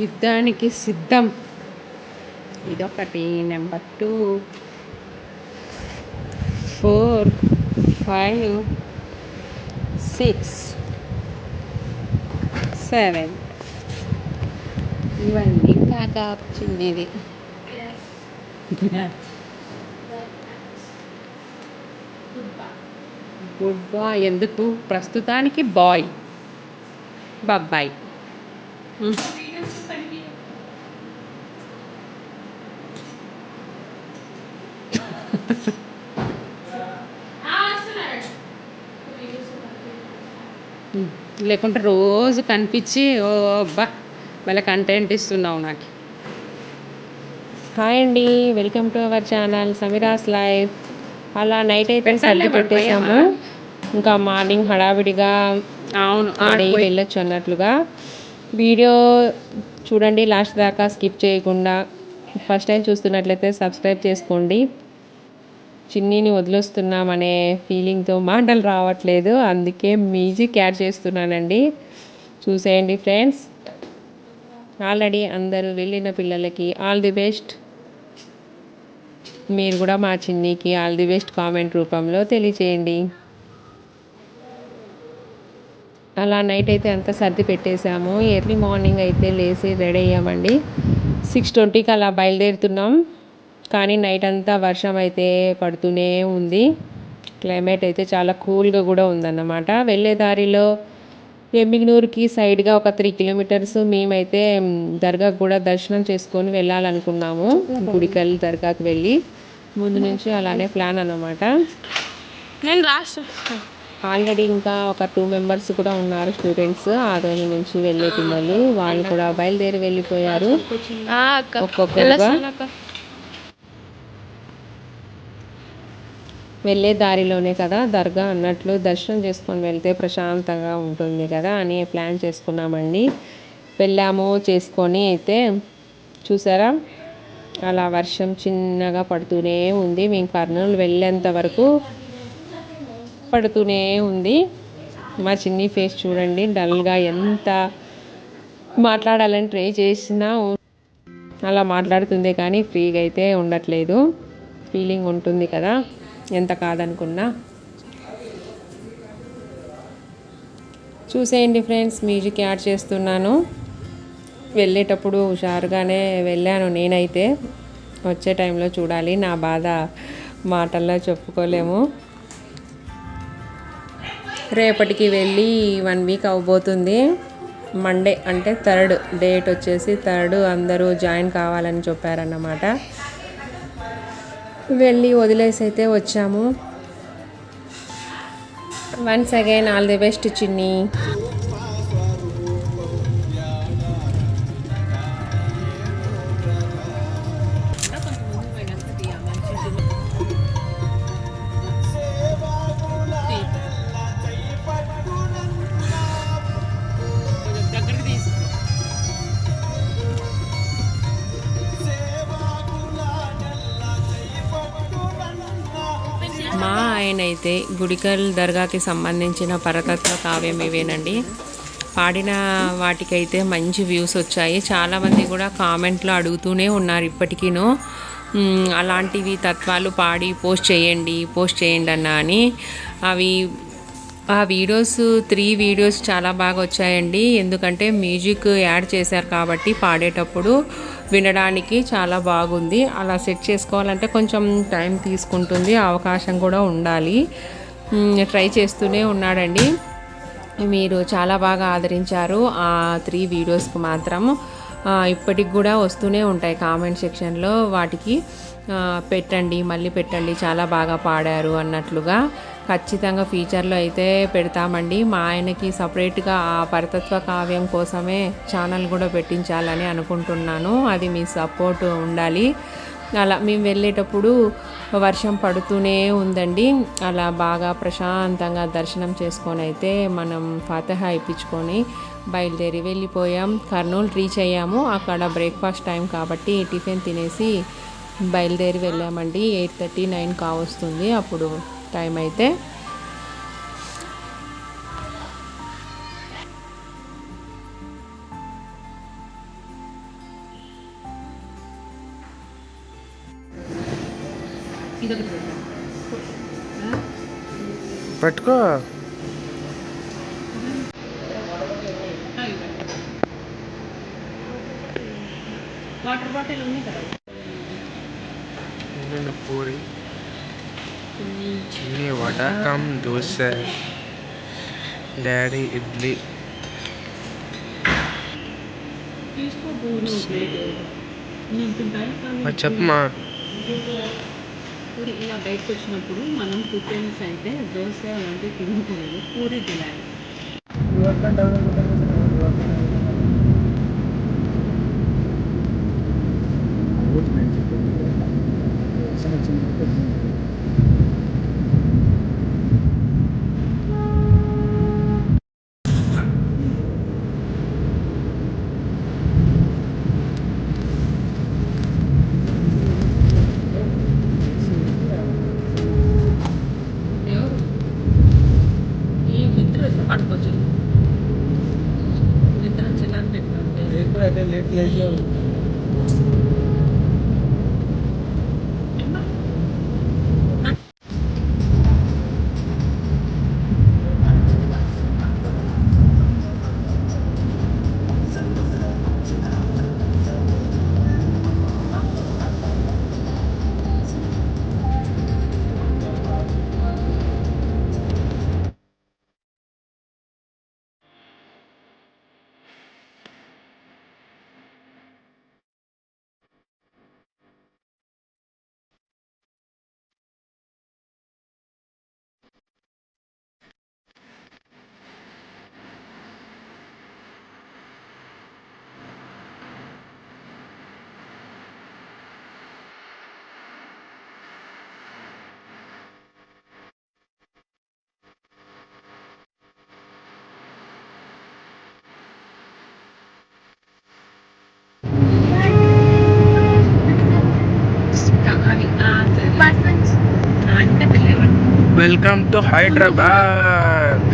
యుద్ధానికి సిద్ధం. ఇదొకటి. నెంబర్ 2, 4, 5, 6, 7 ఇవన్నీ ప్యాకప్ చిన్నది. గుడ్ బాయ్ ఎందుకు? ప్రస్తుతానికి బాయ్ బాయ్. లేకుంటే రోజు కనిపించి ఓ అబ్బా వాళ్ళ కంటెంట్ ఇస్తున్నావు నాకు. హాయ్ అండి, welcome to our channel Sameera's life. అలా నైట్ అయితే సర్ది పెట్టేసాము. ఇంకా మార్నింగ్ హడావిడిగా వెళ్ళొచ్చు అన్నట్లుగా. వీడియో చూడండి లాస్ట్ దాకా స్కిప్ చేయకుండా. ఫస్ట్ టైం చూస్తున్నట్లయితే సబ్స్క్రైబ్ చేసుకోండి. చిన్నీని వదిలేస్తున్నామనే ఫీలింగ్తో మాటలు రావట్లేదు, అందుకే మ్యూజిక్ యాడ్ చేస్తున్నానండి. చూసేయండి ఫ్రెండ్స్. ఆల్రెడీ అందరూ వెళ్ళిన పిల్లలకి ఆల్ ది బెస్ట్. మీరు కూడా మా చిన్నీకి ఆల్ ది బెస్ట్ కామెంట్ రూపంలో తెలియచేయండి. అలా నైట్ అయితే అంతా సర్ది పెట్టేశాము. ఎర్లీ మార్నింగ్ అయితే లేచి రెడీ అయ్యామండి. 6:20కి అలా బయలుదేరుతున్నాం. కానీ నైట్ అంతా వర్షం అయితే పడుతూనే ఉంది. క్లైమేట్ అయితే చాలా కూల్గా కూడా ఉందన్నమాట. వెళ్ళే దారిలో ఎమ్మిగనూరుకి సైడ్గా ఒక 3 కిలోమీటర్స్ మేమైతే దర్గాకు కూడా దర్శనం చేసుకొని వెళ్ళాలనుకున్నాము. గుడికల్ దర్గాకి వెళ్ళి ముందు నుంచి అలానే ప్లాన్ అన్నమాట. నేను ఆల్రెడీ ఇంకా ఒక 2 మెంబర్స్ కూడా ఉన్నారు స్టూడెంట్స్. ఆ రోజు నుంచి వెళ్ళే పిల్లలు వాళ్ళు కూడా బయలుదేరి వెళ్ళిపోయారు ఒక్కొక్కరుగా. వెళ్ళే దారిలోనే కదా దర్గా అన్నట్లు దర్శనం చేసుకొని వెళ్తే ప్రశాంతంగా ఉంటుంది కదా అని ప్లాన్ చేసుకున్నామండి. వెళ్ళాము చేసుకొని అయితే చూసారా అలా వర్షం చిన్నగా పడుతూనే ఉంది. మేము కర్నూలు వెళ్ళేంత వరకు పడుతూనే ఉంది. మా చిన్ని ఫేస్ చూడండి, డల్గా ఎంత మాట్లాడాలని ట్రై చేసినా అలా మాట్లాడుతుందే కానీ ఫ్రీగా అయితే ఉండట్లేదు. ఫీలింగ్ ఉంటుంది కదా ఎంత కాదనుకున్నా. చూసేయండి ఫ్రెండ్స్, మ్యూజిక్ యాడ్ చేస్తున్నాను. వెళ్ళేటప్పుడు హుషారుగానే వెళ్ళాను నేనైతే. వచ్చే టైంలో చూడాలి. నా బాధ మాటల్లో చెప్పుకోలేము. రేపటికి వెళ్ళి 1 వీక్ అవ్వబోతుంది. మండే అంటే 3rd డేట్ వచ్చేసి 3rd అందరూ జాయిన్ కావాలని చెప్పారన్నమాట. వెళ్ళి వదిలేసి అయితే వచ్చాము. Once again all the best చిన్ని. మా ఆయన అయితే గుడికల్ దర్గాకి సంబంధించిన పరతత్వ కావ్యం ఇవేనండి. పాడిన వాటికైతే మంచి వ్యూస్ వచ్చాయి. చాలామంది కూడా కామెంట్లో అడుగుతూనే ఉన్నారు ఇప్పటికీను, అలాంటివి తత్వాలు పాడి పోస్ట్ చేయండి అన్న అని. ఆ వీడియోస్ 3 వీడియోస్ చాలా బాగా వచ్చాయండి. ఎందుకంటే మ్యూజిక్ యాడ్ చేశారు కాబట్టి పాడేటప్పుడు వినడానికి చాలా బాగుంది. అలా సెట్ చేసుకోవాలంటే కొంచెం టైం తీసుకుంటుంది, అవకాశం కూడా ఉండాలి. ట్రై చేస్తూనే ఉన్నాడండి. మీరు చాలా బాగా ఆదరించారు ఆ 3 వీడియోస్కి మాత్రం. ఇప్పటికి కూడా వస్తూనే ఉంటాయి కామెంట్ సెక్షన్లో. వాటికి మళ్ళీ పెట్టండి చాలా బాగా పాడారు అన్నట్లుగా. ఖచ్చితంగా ఫ్యూచర్లో అయితే పెడతామండి. మా ఆయనకి సపరేట్గా ఆ పరతత్వ కావ్యం కోసమే ఛానల్ కూడా పెట్టించాలని అనుకుంటున్నాను. అది మీ సపోర్ట్ ఉండాలి. అలా మేము వెళ్ళేటప్పుడు వర్షం పడుతూనే ఉందండి. అలా బాగా ప్రశాంతంగా దర్శనం చేసుకొని అయితే మనం ఫాతిహా ఇప్పించుకొని బయలుదేరి వెళ్ళిపోయాం. కర్నూలు రీచ్ అయ్యాము. అక్కడ బ్రేక్ఫాస్ట్ టైం కాబట్టి టిఫిన్ తినేసి బయలుదేరి వెళ్ళామండి. 8:39 కావస్తుంది అప్పుడు టైం అయితే. పట్టుకో. వాటర్ బాటిల్ ఉంది కదా. పూరి, చిన్ని వడ కమ్ దోశ, డాడీ ఇడ్లీ. చెప్పమా. పూరి ఇలా బయటకు వచ్చినప్పుడు మనం టిఫిన్స్ అయితే దోశ అలాంటివి తినకూడదు, పూరి తినాలి. Welcome to Hyderabad.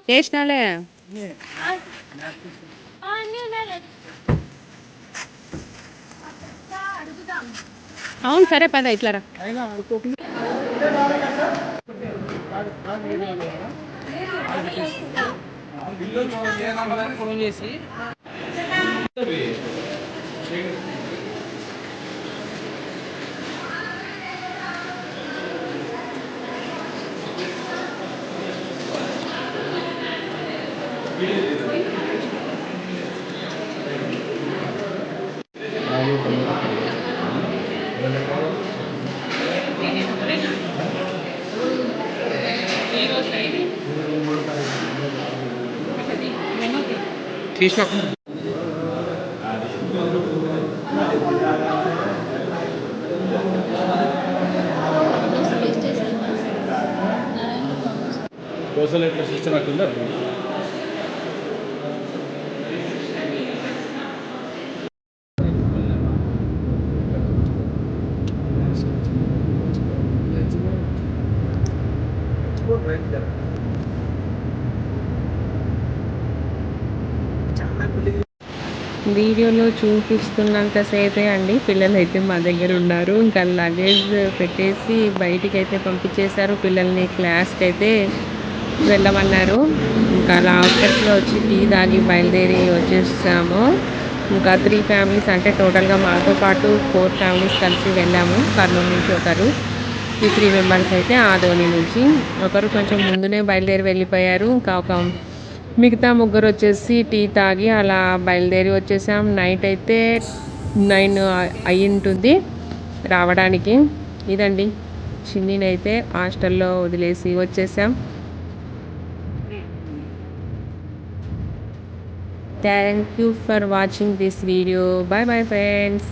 చేసినాలే. అవును సరే పద ఇట్లారా. ఫోన్ చేసి తీసిన దోశలు ఎట్లా సిస్టమ్ అట్లుందా? వీడియోలో చూపిస్తున్నంతసేపే అండి పిల్లలు అయితే మా దగ్గర ఉన్నారు. ఇంకా లగేజ్ పెట్టేసి బయటికి అయితే పంపించేశారు. పిల్లల్ని క్లాస్కి అయితే వెళ్ళమన్నారు. ఇంకా లాస్ట్లో వచ్చి టీ తాగి బయలుదేరి వచ్చేసాము. ఇంకా 3 ఫ్యామిలీస్ అంటే టోటల్గా మాతో పాటు 4 ఫ్యామిలీస్ కలిసి వెళ్ళాము. కర్నూలు నుంచి ఒకరు, ఈ 3 మెంబర్స్ అయితే ఆదోని నుంచి. ఒకరు కొంచెం ముందునే బయలుదేరి వెళ్ళిపోయారు. ఇంకా మిగతా ముగ్గురు వచ్చేసి టీ తాగి అలా బయలుదేరి వచ్చేసాం. నైట్ అయితే 9 అయి ఉంటుంది రావడానికి. ఇదండి, చిన్నీనైతే హాస్టల్లో వదిలేసి వచ్చేసాం. Thank you for watching this video. Bye bye friends.